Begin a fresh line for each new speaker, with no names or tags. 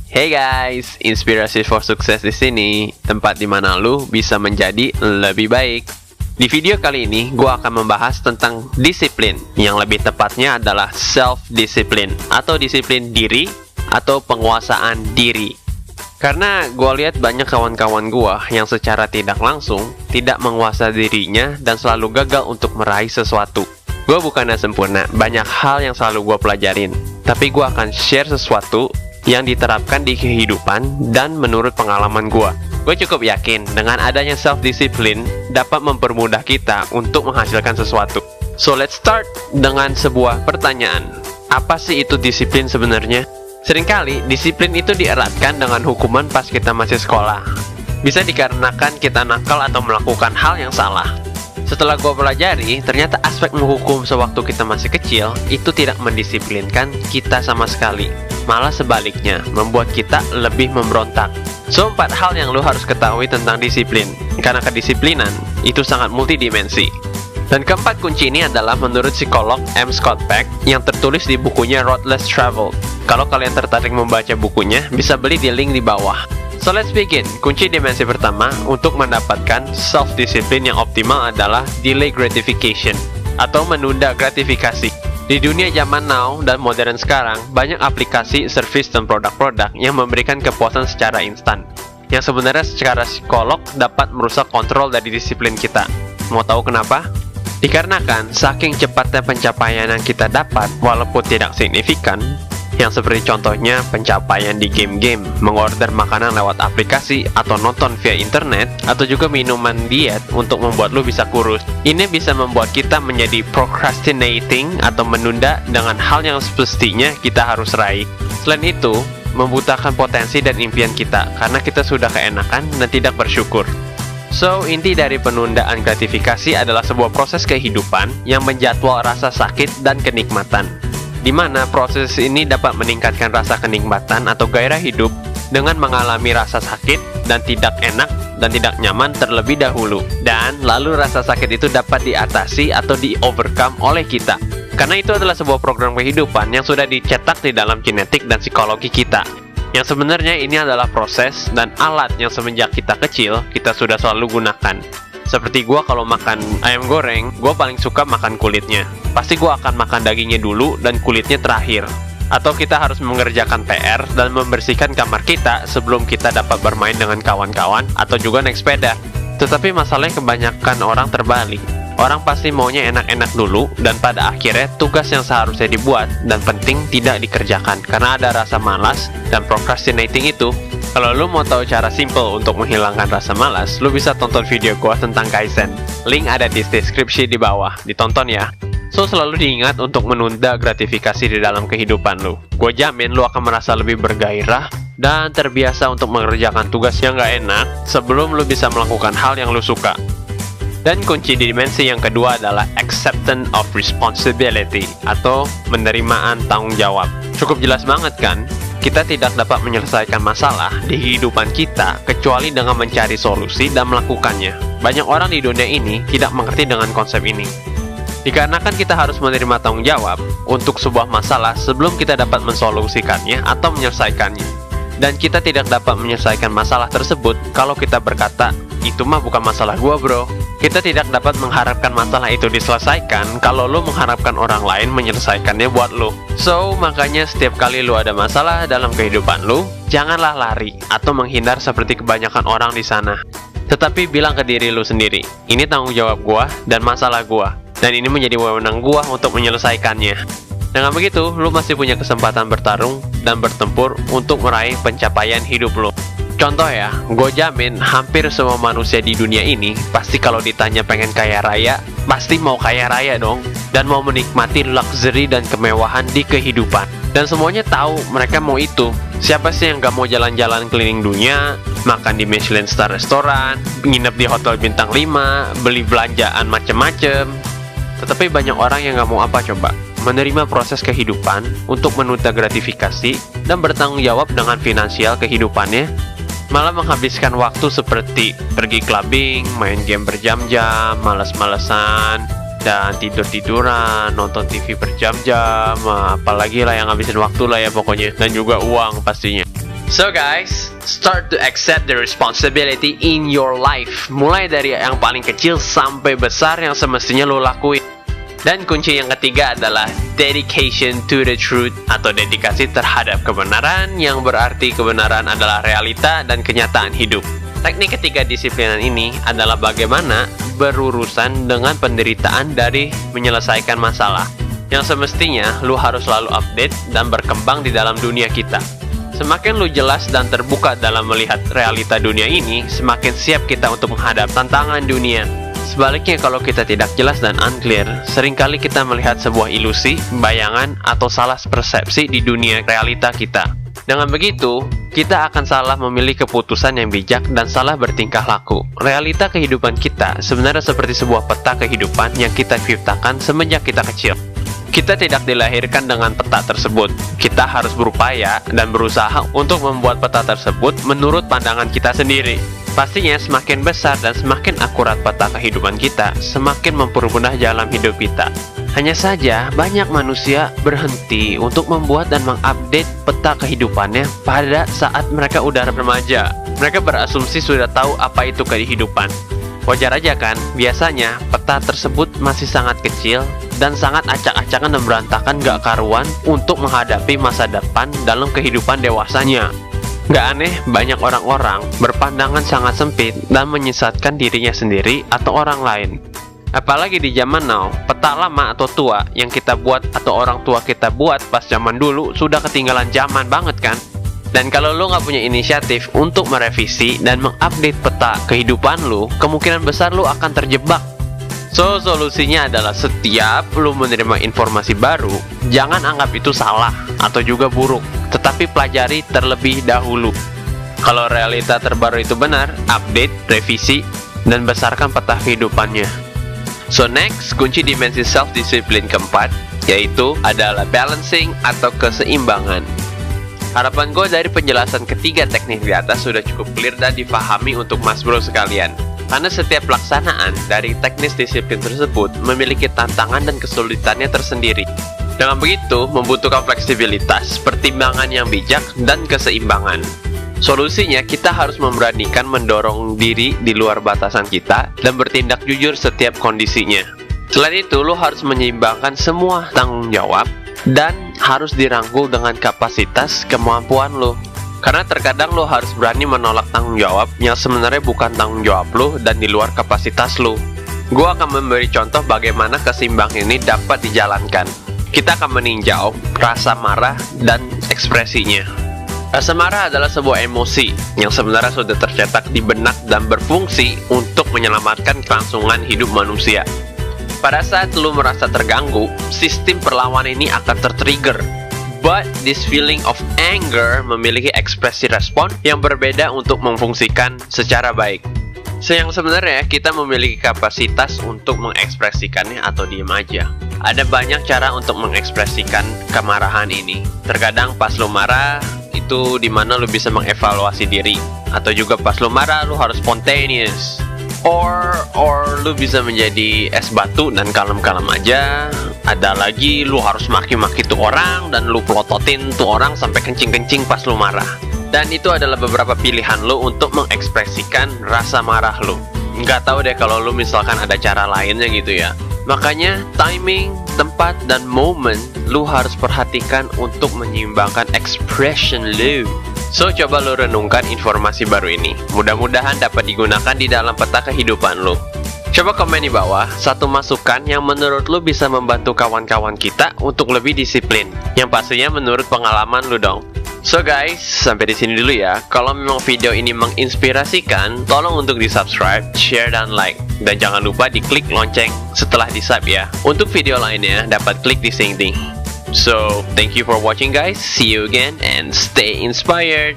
Hey guys, inspirasi for sukses di sini, tempat di mana lu bisa menjadi lebih baik. Di video kali ini, gue akan membahas tentang disiplin, yang lebih tepatnya adalah self-discipline, atau disiplin diri, atau penguasaan diri. Karena gue lihat banyak kawan-kawan gue yang secara tidak langsung, tidak menguasai dirinya dan selalu gagal untuk meraih sesuatu. Gue bukannya sempurna, banyak hal yang selalu gue pelajarin, tapi gue akan share sesuatu yang diterapkan di kehidupan dan menurut pengalaman gue. Gue cukup yakin dengan adanya self-discipline dapat mempermudah kita untuk menghasilkan sesuatu. So let's start dengan sebuah pertanyaan. Apa sih itu disiplin sebenarnya? Seringkali disiplin itu dieratkan dengan hukuman pas kita masih sekolah. Bisa dikarenakan kita nakal atau melakukan hal yang salah. Setelah gue pelajari, ternyata aspek menghukum sewaktu kita masih kecil itu tidak mendisiplinkan kita sama sekali. Malah sebaliknya, membuat kita lebih memberontak. So, 4 hal yang lu harus ketahui tentang disiplin. Karena kedisiplinan itu sangat multidimensi. Dan keempat kunci ini adalah menurut psikolog M. Scott Peck yang tertulis di bukunya Road Less Traveled. Kalau kalian tertarik membaca bukunya, bisa beli di link di bawah. So let's begin. Kunci dimensi pertama untuk mendapatkan self-discipline yang optimal adalah delay gratification atau menunda gratifikasi. Di dunia zaman now dan modern sekarang, banyak aplikasi, service, dan produk-produk yang memberikan kepuasan secara instan, yang sebenarnya secara psikolog dapat merusak kontrol dari disiplin kita. Mau tahu kenapa? Dikarenakan saking cepatnya pencapaian yang kita dapat walaupun tidak signifikan, yang seperti contohnya pencapaian di game-game, mengorder makanan lewat aplikasi, atau nonton via internet, atau juga minuman diet untuk membuat lu bisa kurus. Ini bisa membuat kita menjadi procrastinating atau menunda dengan hal yang semestinya kita harus raih. Selain itu, membutakan potensi dan impian kita karena kita sudah keenakan dan tidak bersyukur. So, inti dari penundaan gratifikasi adalah sebuah proses kehidupan yang menjadwal rasa sakit dan kenikmatan, di mana proses ini dapat meningkatkan rasa kenikmatan atau gairah hidup dengan mengalami rasa sakit dan tidak enak dan tidak nyaman terlebih dahulu. Dan lalu rasa sakit itu dapat diatasi atau di-overcome oleh kita. Karena itu adalah sebuah program kehidupan yang sudah dicetak di dalam genetik dan psikologi kita. Yang sebenarnya ini adalah proses dan alat yang semenjak kita kecil, kita sudah selalu gunakan. Seperti gue kalau makan ayam goreng, gue paling suka makan kulitnya. Pasti gue akan makan dagingnya dulu dan kulitnya terakhir. Atau kita harus mengerjakan PR dan membersihkan kamar kita sebelum kita dapat bermain dengan kawan-kawan atau juga naik sepeda. Tetapi masalahnya kebanyakan orang terbalik. Orang pasti maunya enak-enak dulu dan pada akhirnya tugas yang seharusnya dibuat dan penting tidak dikerjakan karena ada rasa malas dan procrastinating itu. Kalau lu mau tahu cara simple untuk menghilangkan rasa malas, lu bisa tonton video gua tentang Kaizen. Link ada di deskripsi di bawah, ditonton ya. So, selalu diingat untuk menunda gratifikasi di dalam kehidupan lu. Gua jamin lu akan merasa lebih bergairah dan terbiasa untuk mengerjakan tugas yang gak enak sebelum lu bisa melakukan hal yang lu suka. Dan kunci dimensi yang kedua adalah acceptance of responsibility atau penerimaan tanggung jawab. Cukup jelas banget kan? Kita tidak dapat menyelesaikan masalah di kehidupan kita kecuali dengan mencari solusi dan melakukannya. Banyak orang di dunia ini tidak mengerti dengan konsep ini. Dikarenakan kita harus menerima tanggung jawab untuk sebuah masalah sebelum kita dapat mensolusikannya atau menyelesaikannya. Dan kita tidak dapat menyelesaikan masalah tersebut kalau kita berkata, itu mah bukan masalah gua bro. Kita tidak dapat mengharapkan masalah itu diselesaikan kalau lu mengharapkan orang lain menyelesaikannya buat lu. So, makanya setiap kali lu ada masalah dalam kehidupan lu, janganlah lari atau menghindar seperti kebanyakan orang di sana. Tetapi bilang ke diri lu sendiri, ini tanggung jawab gua dan masalah gua, dan ini menjadi wewenang gua untuk menyelesaikannya. Dengan begitu, lu masih punya kesempatan bertarung dan bertempur untuk meraih pencapaian hidup lu. Contoh ya, gue jamin hampir semua manusia di dunia ini pasti kalau ditanya pengen kaya raya, pasti mau kaya raya dong. Dan mau menikmati luxury dan kemewahan di kehidupan. Dan semuanya tahu mereka mau itu. Siapa sih yang gak mau jalan-jalan keliling dunia, makan di Michelin Star restoran, nginep di hotel bintang 5, beli belanjaan macem-macem. Tetapi banyak orang yang gak mau apa coba? Menerima proses kehidupan untuk menunda gratifikasi dan bertanggung jawab dengan finansial kehidupannya, malah menghabiskan waktu seperti pergi clubbing, main game berjam-jam, malas-malesan, dan tidur-tiduran, nonton TV berjam-jam, apalagi lah yang ngabisin waktu lah ya pokoknya, dan juga uang pastinya. So guys, start to accept the responsibility in your life. Mulai dari yang paling kecil sampai besar yang semestinya lo lakuin. Dan kunci yang ketiga adalah dedication to the truth, atau dedikasi terhadap kebenaran, yang berarti kebenaran adalah realita dan kenyataan hidup. Teknik ketiga disiplinan ini adalah bagaimana berurusan dengan penderitaan dari menyelesaikan masalah, yang semestinya lo harus selalu update dan berkembang di dalam dunia kita. Semakin lu jelas dan terbuka dalam melihat realita dunia ini, semakin siap kita untuk menghadap tantangan dunia. Sebaliknya, kalau kita tidak jelas dan unclear, seringkali kita melihat sebuah ilusi, bayangan, atau salah persepsi di dunia realita kita. Dengan begitu, kita akan salah memilih keputusan yang bijak dan salah bertingkah laku. Realita kehidupan kita sebenarnya seperti sebuah peta kehidupan yang kita ciptakan semenjak kita kecil. Kita tidak dilahirkan dengan peta tersebut. Kita harus berupaya dan berusaha untuk membuat peta tersebut menurut pandangan kita sendiri. Pastinya semakin besar dan semakin akurat peta kehidupan kita, semakin mempermudah jalan hidup kita. Hanya saja, banyak manusia berhenti untuk membuat dan mengupdate peta kehidupannya pada saat mereka udah remaja. Mereka berasumsi sudah tahu apa itu kehidupan. Wajar aja kan, biasanya peta tersebut masih sangat kecil dan sangat acak-acakan dan berantakan gak karuan untuk menghadapi masa depan dalam kehidupan dewasanya. Gak aneh, banyak orang-orang berpandangan sangat sempit dan menyesatkan dirinya sendiri atau orang lain. Apalagi di zaman now, peta lama atau tua yang kita buat atau orang tua kita buat pas zaman dulu sudah ketinggalan zaman banget kan? Dan kalau lo nggak punya inisiatif untuk merevisi dan mengupdate peta kehidupan lo, kemungkinan besar lo akan terjebak. So, solusinya adalah setiap lo menerima informasi baru, jangan anggap itu salah atau juga buruk, tetapi pelajari terlebih dahulu. Kalau realita terbaru itu benar, update, revisi, dan besarkan peta kehidupannya. So next, kunci dimensi self-discipline keempat, yaitu adalah balancing atau keseimbangan. Harapan gue dari penjelasan ketiga teknik di atas sudah cukup clear dan difahami untuk mas bro sekalian. Karena setiap pelaksanaan dari teknis disiplin tersebut memiliki tantangan dan kesulitannya tersendiri. Dengan begitu, membutuhkan fleksibilitas, pertimbangan yang bijak, dan keseimbangan. Solusinya, kita harus memberanikan mendorong diri di luar batasan kita dan bertindak jujur setiap kondisinya. Selain itu, lo harus menyeimbangkan semua tanggung jawab dan harus dirangkul dengan kapasitas kemampuan lo. Karena terkadang lo harus berani menolak tanggung jawab yang sebenarnya bukan tanggung jawab lo dan di luar kapasitas lo. Gue akan memberi contoh bagaimana keseimbangan ini dapat dijalankan. Kita akan meninjau rasa marah dan ekspresinya. Rasa marah adalah sebuah emosi yang sebenarnya sudah tercetak di benak dan berfungsi untuk menyelamatkan kelangsungan hidup manusia. Pada saat lu merasa terganggu, sistem perlawanan ini akan tertrigger. But this feeling of anger memiliki ekspresi respon yang berbeda untuk memfungsikan secara baik. Yang sebenarnya kita memiliki kapasitas untuk mengekspresikannya atau diem aja. Ada banyak cara untuk mengekspresikan kemarahan ini. Terkadang pas lu marah, itu dimana lu bisa mengevaluasi diri. Atau juga pas lu marah, lu harus spontaneous. Or lu bisa menjadi es batu dan kalem-kalem aja. Ada lagi lu harus maki-maki tuh orang dan lu pelototin tuh orang sampai kencing-kencing pas lu marah. Dan itu adalah beberapa pilihan lu untuk mengekspresikan rasa marah lu. Nggak tahu deh kalau lu misalkan ada cara lainnya gitu ya. Makanya timing, tempat, dan momen lu harus perhatikan untuk menyeimbangkan expression lu. So, coba lu renungkan informasi baru ini. Mudah-mudahan dapat digunakan di dalam peta kehidupan lu. Coba komen di bawah satu masukan yang menurut lu bisa membantu kawan-kawan kita untuk lebih disiplin. Yang pastinya menurut pengalaman lu dong. So guys, sampai di sini dulu ya. Kalau memang video ini menginspirasikan, tolong untuk di-subscribe, share, dan like. Dan jangan lupa diklik lonceng setelah di-sub ya. Untuk video lainnya, dapat klik di sing-ting. So, thank you for watching guys. See you again and stay inspired.